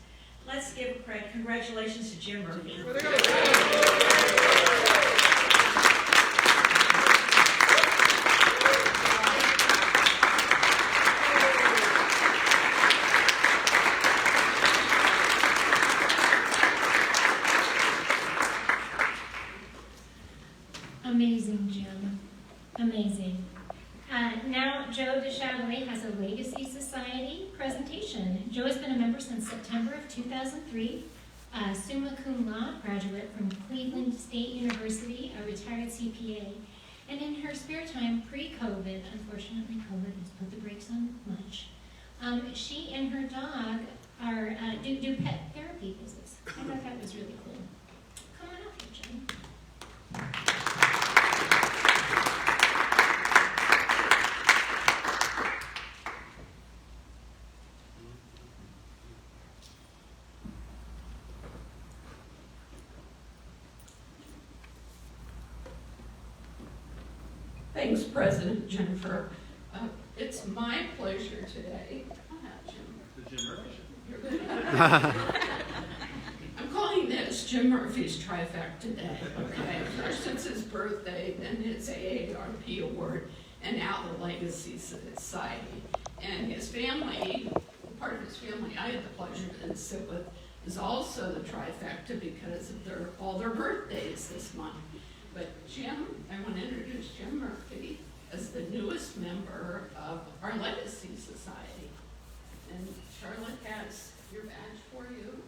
Let's give a congratulations to Jim Murphy. Amazing, Jim. Amazing. Now, Joe DeChatelet has a Legacy Society presentation. Joe has been a member since September of 2003, summa cum laude graduate from Cleveland State University, a retired CPA. And in her spare time, pre-COVID, unfortunately COVID has put the brakes on much, she and her dog are do pet therapy visits. I thought that was really cool. Come on up here, Joe. motion. Thanks, President Jennifer. It's my pleasure today. Jim Murphy. I'm calling this Jim Murphy's trifecta day, okay? First it's his birthday, then his AARP award, and now the Legacy Society. And his family, part of his family I had the pleasure to sit with, is also the trifecta because of all their birthdays this month. But Jim, I want to introduce Jim Murphy as the newest member of our Legacy Society. And Charlotte has your badge for you.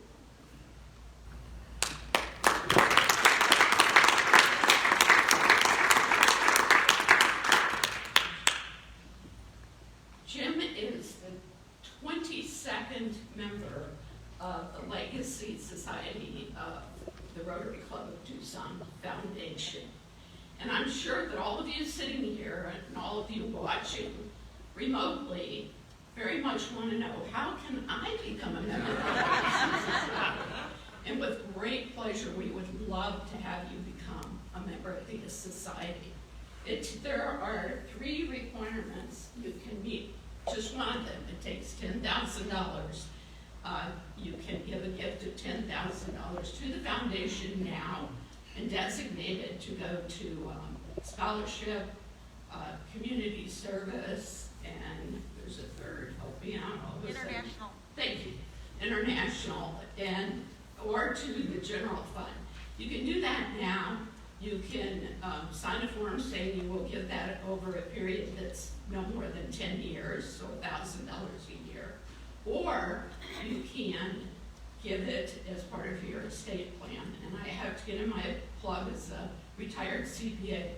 Jim is the 22nd member of the Legacy Society of the Rotary Club of Tucson Foundation. And I'm sure that all of you sitting here and all of you watching remotely very much want to know, how can I become a member of the Legacy Society? And with great pleasure, we would love to have you become a member of the society. There are 3 requirements you can meet. Just one of them, it takes $10,000. You can give a gift of $10,000 to the foundation now and designate it to go to scholarship, community service, and there's a third, help me out. International. Thank you. International, or to the general fund. You can do that now. You can sign a form saying you will give that over a period that's no more than 10 years, so $1,000 a year. Or you can give it as part of your estate plan. And I have to get in my plug as a retired CPA.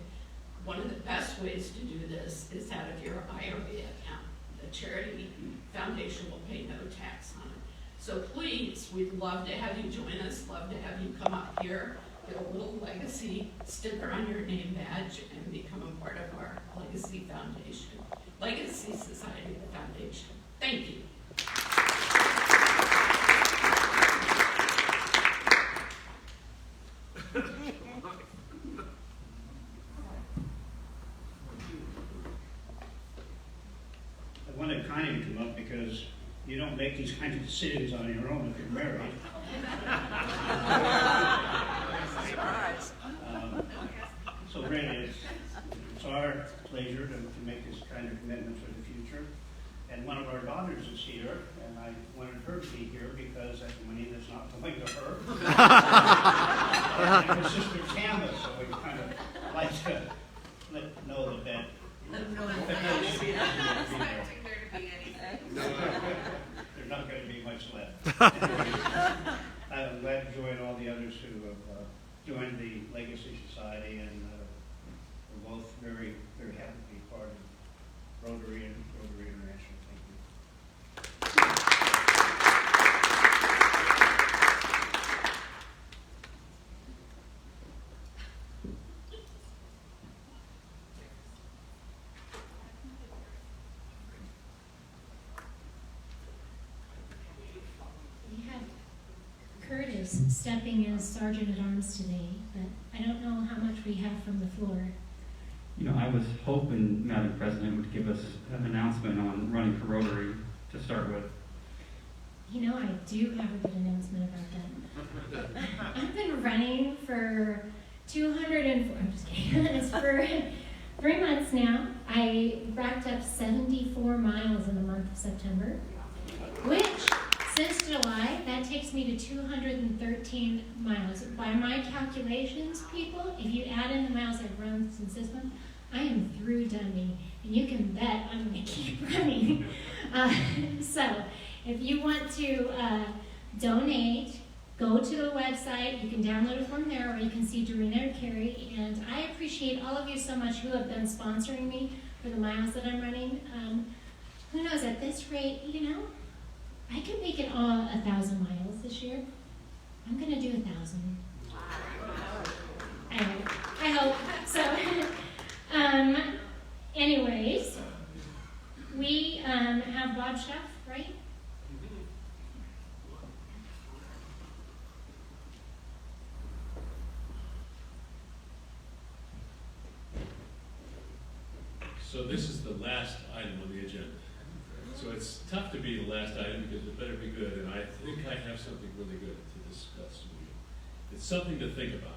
One of the best ways to do this is out of your IRA account. The charity foundation will pay no tax on it. So please, we'd love to have you join us, love to have you come up here, get a little legacy sticker on your name badge, and become a part of our Legacy Foundation. Legacy Society of the Foundation. Thank you. I wanted Connie to come up because you don't make these kinds of decisions on your own if you're married. Surprise. So really, it's our pleasure to make this kind of commitment for the future. And one of our daughters is here, and I wanted her to be here because that's money that's not going to her. And her sister Tama, so we kind of like to know that Let them know that that there's be Not expecting there to be anything. there's not going to be much left. I'm glad to join all the others who have joined the Legacy Society, and we're both very, very happy to be part of Rotary and Rotary International. Thank you. We have Curtis stepping as Sergeant at Arms today, but I don't know how much we have from the floor. You know, I was hoping Madam President would give us an announcement on running for Rotary to start with. You know, I do have a good announcement about that. I've been running for 204, I'm just kidding, it's for 3 months now. I racked up 74 miles in the month of September, which, since July, that takes me to 213 miles. By my calculations, people, if you add in the miles I've run since this month, I am through dummy, and you can bet I'm going to keep running. So, if you want to donate, go to the website. You can download it from there, or you can see Dorina or Carrie. And I appreciate all of you so much who have been sponsoring me for the miles that I'm running. Who knows, at this rate, you know, I could make it all 1,000 miles this year. I'm going to do 1,000. hope. So, anyways, we have Bob Schaff, right? So this is the last item on the agenda. So it's tough to be the last item because it better be good, and I think I have something really good to discuss with you. It's something to think about.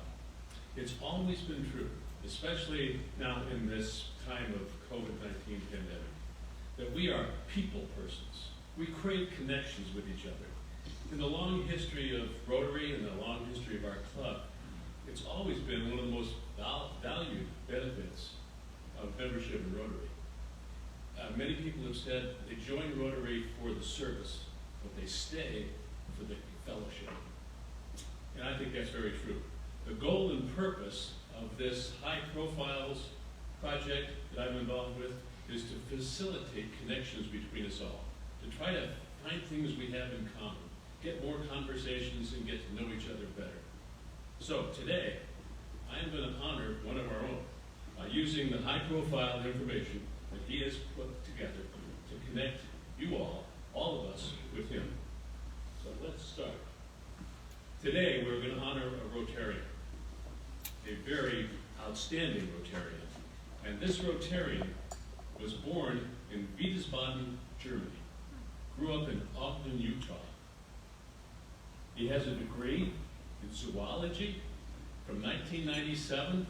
It's always been true, especially now in this time of COVID-19 pandemic, that we are people persons. We crave connections with each other. In the long history of Rotary and the long history of our club, it's always been one of the most valued benefits of membership in Rotary. Many people have said they join Rotary for the service, but they stay for the fellowship. And I think that's very true. The goal and purpose of this high profiles project that I'm involved with is to facilitate connections between us all, to try to find things we have in common, get more conversations and get to know each other better. So today, I am going to honor one of our own by using the high profile information that he has put together to connect you all of us, with him. So let's start. Today, we're going to honor a Rotarian, a very outstanding Rotarian. And this Rotarian was born in Wiesbaden, Germany, grew up in Ogden, Utah. He has a degree in zoology from 1997,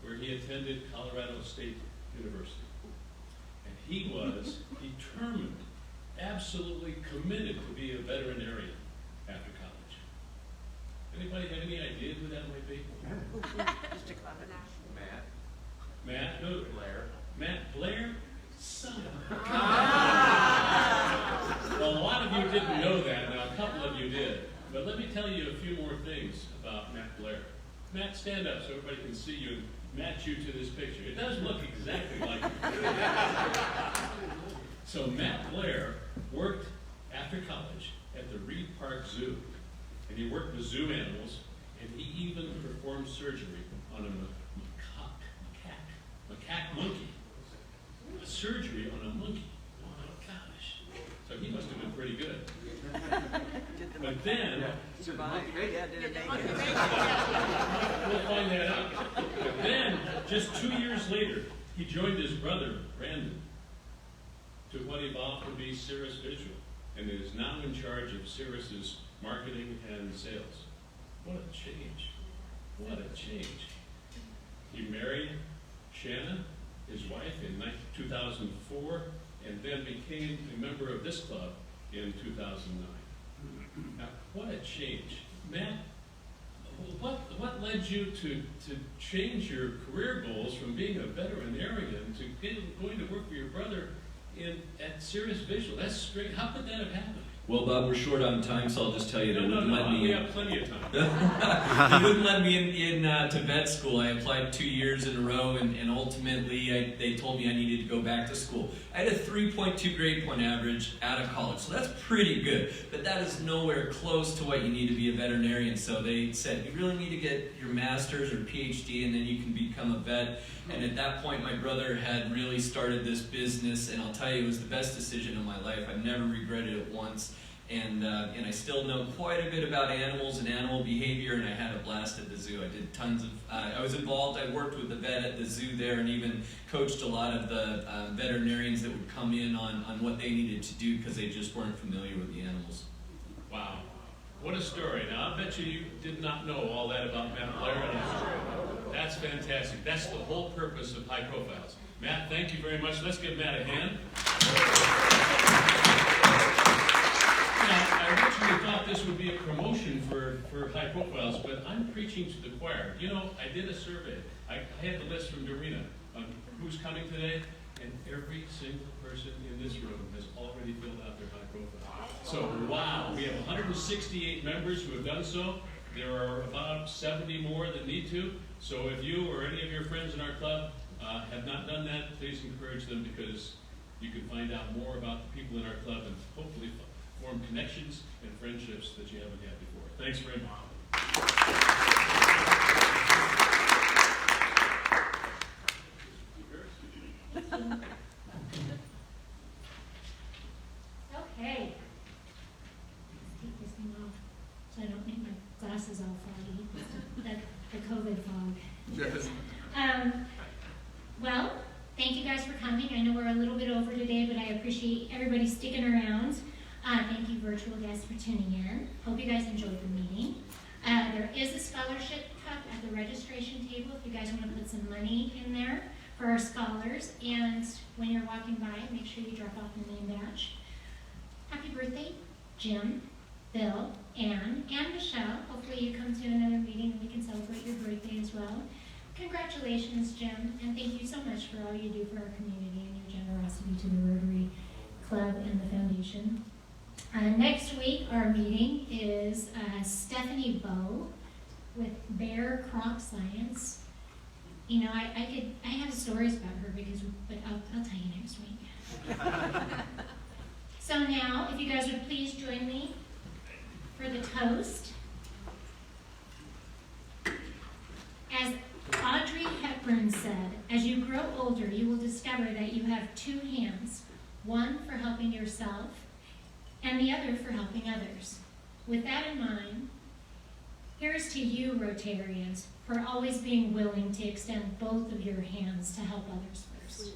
where he attended Colorado State University. And he was determined, absolutely committed to be a veterinarian after college. Anybody have any idea who that might be? Matt? Who? Blair. Matt Blair? Son. Well, a lot of you didn't know that. Now, a couple of you did. But let me tell you a few more things about Matt Blair. Matt, stand up so everybody can see you and match you to this picture. It does look exactly like you. So Matt Blair worked after college at the Reed Park Zoo. And he worked with zoo animals, and he even performed surgery on a macaque monkey. A surgery on a monkey. Oh my gosh. So he must have been pretty good. But then, we'll find that out. But then, just 2 years later, he joined his brother, Brandon, to what evolved to be Cirrus Visual, and is now in charge of Cirrus's marketing and sales. What a change. What a change. He married Shanna, his wife, in 2004, and then became a member of this club in 2009. Now, what a change. Matt, what led you to change your career goals from being a veterinarian to going to work for your brother at Cirrus Visual? That's strange. How could that have happened? Well, Bob, we're short on time, so I'll just tell you that we have plenty of time. He wouldn't let me in to vet school. I applied 2 years in a row, and ultimately they told me I needed to go back to school. I had a 3.2 grade point average out of college, so that's pretty good. But that is nowhere close to what you need to be a veterinarian. So they said, you really need to get your master's or PhD, and then you can become a vet. And at that point, my brother had really started this business, and I'll tell you, it was the best decision of my life. I've never regretted it once. And I still know quite a bit about animals and animal behavior, and I had a blast at the zoo. I did tons of, I was involved, I worked with the vet at the zoo there, and even coached a lot of the veterinarians that would come in on what they needed to do because they just weren't familiar with the animals. Wow. What a story. Now, I bet you did not know all that about Matt Blair. That's fantastic. That's the whole purpose of High Profiles. Matt, thank you very much. Let's give Matt a hand. Now, I originally thought this would be a promotion for High Profiles, but I'm preaching to the choir. You know, I did a survey. I had the list from Dorina on who's coming today, and every single person in this room has already filled out their High Profile. So, wow, we have 168 members who have done so. There are about 70 more that need to. So if you or any of your friends in our club have not done that, please encourage them, because you can find out more about the people in our club and hopefully form connections and friendships that you haven't had before. Thanks very much. Well, thank you guys for coming. I know we're a little bit over today, but I appreciate everybody sticking around. Thank you, virtual guests, for tuning in. Hope you guys enjoyed the meeting. There is a scholarship cup at the registration table if you guys want to put some money in there for our scholars. And when you're walking by, make sure you drop off the name badge. Happy birthday, Jim, Bill, Ann, and Michelle. Hopefully you come to another meeting and we can celebrate your birthday as well. Congratulations, Jim, and thank you so much for all you do for our community and your generosity to the Rotary Club and the Foundation. Next week, our meeting is Stephanie Bow with Bear Crop Science. You know, I have stories about her but I'll tell you next week. So now, if you guys would please join me for the toast. As Audrey Hepburn said, as you grow older, you will discover that you have two hands, one for helping yourself and the other for helping others. With that in mind, here's to you, Rotarians, for always being willing to extend both of your hands to help others first.